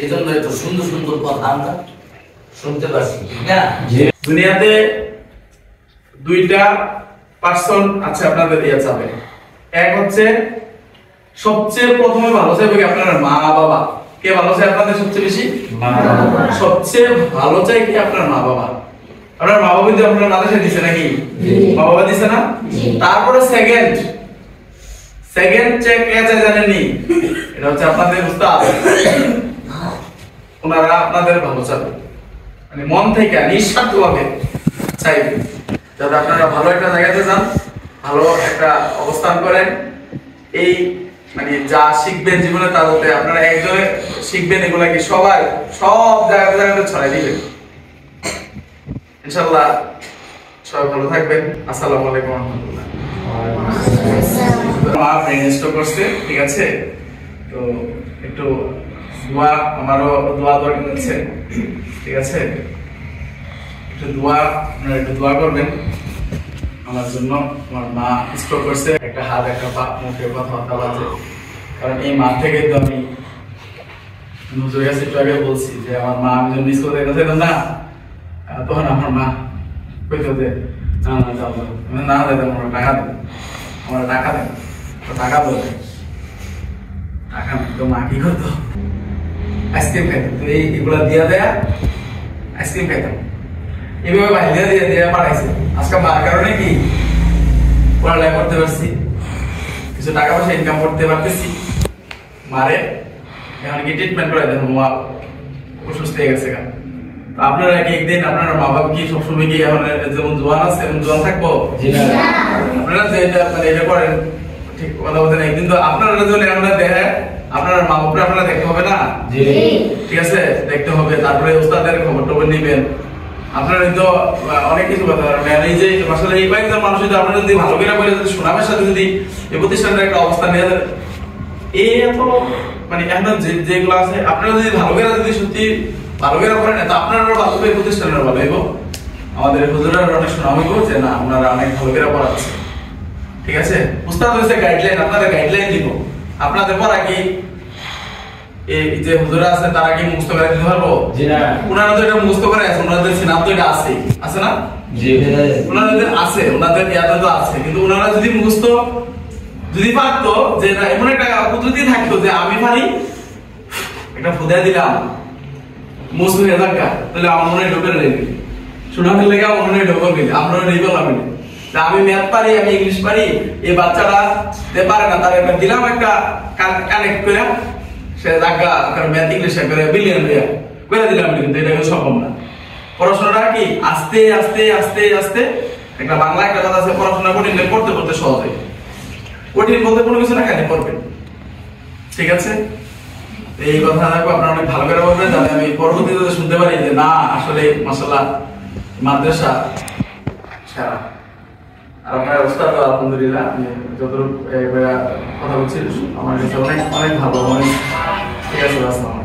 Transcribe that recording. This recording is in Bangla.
এই জন্য এত সুন্দর সুন্দর কথা আমরা শুনতে পাচ্ছি, ঠিক না? দুনিয়াতে দুইটা পার্সন আছে আপনাদের ইয়া যাবে। এক হচ্ছে সবচেয়ে প্রথমে ভালো চাইবে কি আপনার মা বাবা। কে ভালো চাই আপনাদের সবচেয়ে বেশি? মা বাবা। সবচেয়ে ভালো চাই কি আপনার মা বাবা। আপনার মা বাবা কিন্তু আপনার মাদ্রাসায় দিছে নাকি? মা বাবা দিছে না? তারপরে সেকেন্ড চেক কে চাই জানেননি? এটা হচ্ছে আপনাদের উস্তাদ। ওনারা আপনাদের ভালো চাবে, মানে মন থেকে নিঃস্বার্থভাবে চাইবে যাতে আপনারা ভালো একটা জায়গাতে যান, ভালো একটা অবস্থান করেন। এই মানে যা শিখবেন জীবনে তা যাতে আপনারা একজনে শিখবেন, এগুলা কি সবাই সব জায়গাতে ছড়াই দিবেন ইনশাআল্লাহ। সবাই ভালো থাকবেন। আসসালামু আলাইকুম ওয়া রাহমাতুল্লাহ। মা ব্রেন স্ট্রোক করছে, ঠিক আছে? তো একটু দোয়া, আমারও দোয়া দরকার আছে, ঠিক আছে? একটু দোয়া, আপনারা একটু দোয়া করবেন আমার জন্য। আমার মা স্ট্রোক করছে, একটা হাত একটা পা, মুখে কথাবার্তা বাজে। কারণ এই মা থেকে তো আমি নুজুরের কাছে একটু আগে বলছি যে আমার মা আমি যখন মিস করে দেখতে না, তখন আমার মা কইতো যে না না যাবো না, দাদা আমার টাকা দেন, আমার টাকা দেন, টাকা বলবে টাকা নেই। তো মা কি করতো? আইসক্রিম খাইতাম। তো এইগুলা দিয়া দেয়া আইসক্রিম খাইতাম, এইভাবে বাইরে দিয়ে দিয়ে পাঠাইছে। আজকে মার কারণে কি পড়ালেখা করতে পারছি, কিছু টাকা পয়সা ইনকাম করতে পারতেছি। মারে এখন কি ট্রিটমেন্ট করে দেন, মা অসুস্থ হয়ে গেছে। আপনারা কি একদিন আপনার মা বাবা কি সবসময় কি এখন যেমন জোয়ান আছে এমন জোয়ান থাকবো? আপনারা যে মানে এটা করেন ঠিক কথা বলছেন, একদিন তো আপনারা যদি আমরা দেখে আপনার মা বাবা আপনারা দেখতে হবে না? ঠিক আছে, দেখতে হবে। তারপরে ওস্তাদের খবর টবর নিবেন। আপনারা তো অনেক কিছু কথা পারবেন। এই যে আসলে এই বাইকদের মানুষ যদি আপনারা যদি ভালো করে বলে যদি সুনামের সাথে যদি এই প্রতিষ্ঠানের একটা অবস্থান নিয়ে যান, এই এত মানে এখন যেগুলো আছে আপনারা যদি ভালো করে যদি সত্যি ভালো করে করেন, তো আপনারা ভালো হবে, প্রতিষ্ঠানের ভালো হইব। আমাদের হুজুরের অনেক সুনাম হইব যে না আপনারা অনেক ভালো করে পড়াচ্ছে, ঠিক আছে? উস্তাদ হইছে গাইডলাইন, আপনারা গাইডলাইন দিব। আপনাদের পড়া কি এই যে হুজুরা আছে তারা কি মুখস্থ করে দিতে পারবো? জি না। ওনারা তো এটা মুখস্থ করে আছে, ওনাদের সিনাপ তো এটা আছে, আছে না? জি ওনাদের আছে, ওনাদের ইয়াতে তো আছে। কিন্তু ওনারা যদি মুখস্থ যদি পারতো যে না এমন একটা পদ্ধতি থাকতো যে আমি পারি একটা ফুদা দিলাম মুসলিম হয়ে থাকা, তাহলে আমার মনে ঢোকে নেবে শোনাতে লেগে আমার মনে ঢোকল গেলে আমরা নেই বললাম আমি ম্যাথ পারি, আমি ইংলিশ পারি, এই বাচ্চাটা পারে না, তার একটা দিলাম একটা কানেক্ট করে সে জায়গা ম্যাথ ইংলিশ করে বিলিয়ন করে দিলাম, কিন্তু এটা সম্ভব না। পড়াশোনাটা কি আস্তে আস্তে আস্তে আস্তে, একটা বাংলা একটা কথা আছে পড়াশোনা কঠিন পড়তে পড়তে সহজ হয়। কঠিন বলতে কোনো কিছু না, কেন পড়বেন, ঠিক আছে? এই কথা থাকবো আপনারা অনেক ভালো করে বলবেন, যাতে আমি পরবর্তীতে শুনতে পারি যে না আসলে মাশাআল্লাহ মাদ্রাসা সারা। আর আপনার অবস্থা তো আলহামদুলিল্লাহ, আমি যতটুকু কথা বলছি আমার কাছে অনেক অনেক ভালো, অনেক ঠিক আছে। আসসালাম।